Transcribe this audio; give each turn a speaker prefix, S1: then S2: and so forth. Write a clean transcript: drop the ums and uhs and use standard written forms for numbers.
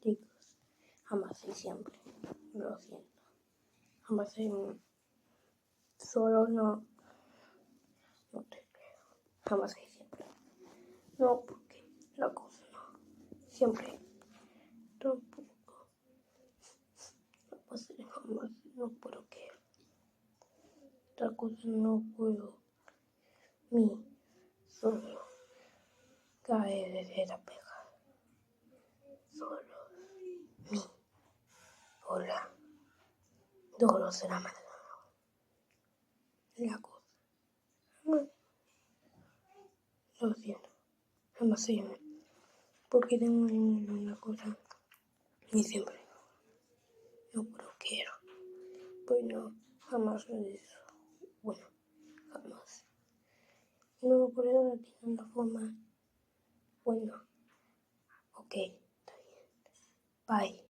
S1: chicos, jamás y siempre, lo siento, jamás y solo no te creo, jamás y siempre, no, porque la cosa no, siempre, tampoco, jamás y jamás, no puedo que, la cosa no puedo, solo caer de la pega, solo, hola, solo será más la cosa. Lo siento, demasiado, porque tengo una cosa y siempre no pero quiero, pues no, jamás lo hizo, bueno, jamás. No lo puedo decir de una forma, bueno, ok, está bien, bye.